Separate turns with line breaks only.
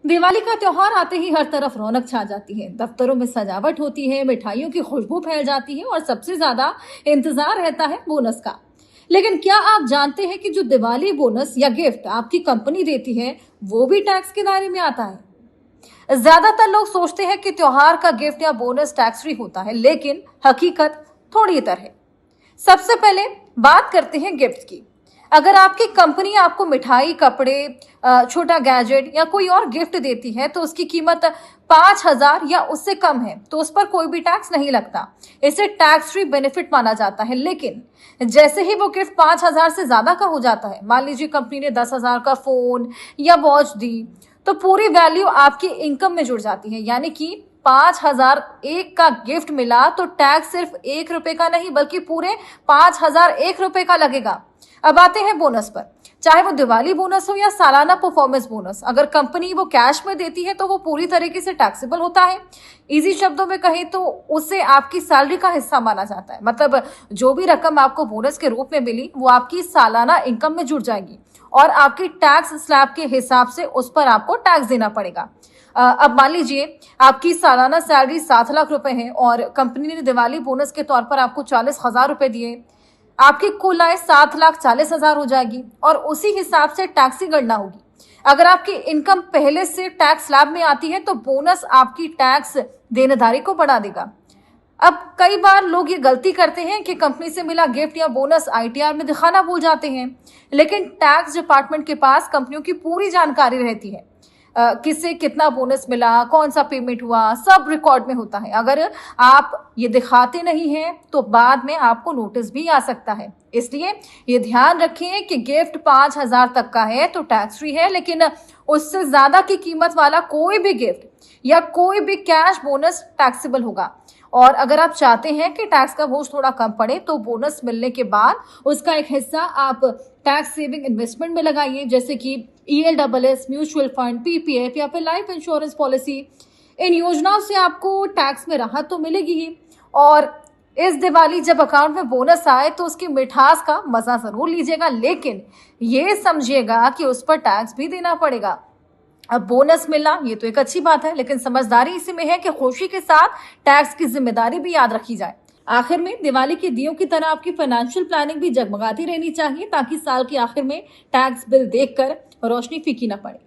दिवाली का त्योहार आते ही हर तरफ रौनक छा जाती है। दफ्तरों में सजावट होती है, मिठाइयों की खुशबू फैल जाती है और सबसे ज्यादा इंतजार रहता है बोनस का। लेकिन क्या आप जानते हैं कि जो दिवाली बोनस या गिफ्ट आपकी कंपनी देती है वो भी टैक्स के दायरे में आता है। ज्यादातर लोग सोचते हैं कि त्योहार का गिफ्ट या बोनस टैक्स फ्री होता है, लेकिन हकीकत थोड़ी इतर है। सबसे पहले बात करते हैं गिफ्ट की। अगर आपकी कंपनी आपको मिठाई, कपड़े, छोटा गैजेट या कोई और गिफ्ट देती है तो उसकी कीमत 5,000 या उससे कम है तो उस पर कोई भी टैक्स नहीं लगता। इसे टैक्स फ्री बेनिफिट माना जाता है। लेकिन जैसे ही वो गिफ्ट 5,000 से ज्यादा का हो जाता है, मान लीजिए कंपनी ने 10,000 का फोन या वॉच दी, तो पूरी वैल्यू आपकी इनकम में जुड़ जाती है। यानी कि 5,001 का गिफ्ट मिला तो टैक्स सिर्फ ₹1 का नहीं बल्कि पूरे 5,001 का लगेगा। अब आते हैं बोनस पर। चाहे वो दिवाली बोनस हो या सालाना परफॉर्मेंस बोनस, अगर कंपनी वो कैश में देती है तो वो पूरी तरीके से टैक्सेबल होता है। इजी शब्दों में कहें तो उसे आपकी सैलरी का हिस्सा माना जाता है। मतलब जो भी रकम आपको बोनस के रूप में मिली वो आपकी सालाना इनकम में जुड़ जाएगी और आपकी टैक्स स्लैब के हिसाब से उस पर आपको टैक्स देना पड़ेगा। अब मान लीजिए आपकी सालाना सैलरी 7 लाख रुपए है और कंपनी ने दिवाली बोनस के तौर पर आपको 40,000 रुपए दिए। आपकी कुल आय 7,40,000 हो जाएगी और उसी हिसाब से टैक्स की गणना होगी। अगर आपकी इनकम पहले से टैक्स स्लैब में आती है तो बोनस आपकी टैक्स देनदारी को बढ़ा देगा। अब कई बार लोग ये गलती करते हैं कि कंपनी से मिला गिफ्ट या बोनस आईटीआर में दिखाना भूल जाते हैं, लेकिन टैक्स डिपार्टमेंट के पास कंपनियों की पूरी जानकारी रहती है। किससे कितना बोनस मिला, कौन सा पेमेंट हुआ, सब रिकॉर्ड में होता है। अगर आप ये दिखाते नहीं हैं तो बाद में आपको नोटिस भी आ सकता है। इसलिए ये ध्यान रखें कि गिफ्ट 5,000 तक का है तो टैक्स फ्री है, लेकिन उससे ज्यादा की कीमत वाला कोई भी गिफ्ट या कोई भी कैश बोनस टैक्सेबल होगा। और अगर आप चाहते हैं कि टैक्स का बोझ थोड़ा कम पड़े तो बोनस मिलने के बाद उसका एक हिस्सा आप टैक्स सेविंग इन्वेस्टमेंट में लगाइए, जैसे कि ELSS, म्यूचुअल फंड, PPF या फिर लाइफ इंश्योरेंस पॉलिसी। इन योजनाओं से आपको टैक्स में राहत तो मिलेगी ही, और इस दिवाली जब अकाउंट में बोनस आए तो उसकी मिठास का मजा जरूर लीजिएगा, लेकिन ये समझिएगा कि उस पर टैक्स भी देना पड़ेगा। अब बोनस मिलना ये तो एक अच्छी बात है, लेकिन समझदारी इसी में है कि खुशी के साथ टैक्स की जिम्मेदारी भी याद रखी जाए। आखिर में दिवाली के दियों की तरह आपकी फाइनेंशियल प्लानिंग भी जगमगाती रहनी चाहिए ताकि साल के आखिर में टैक्स बिल देखकर रोशनी फीकी न पड़े।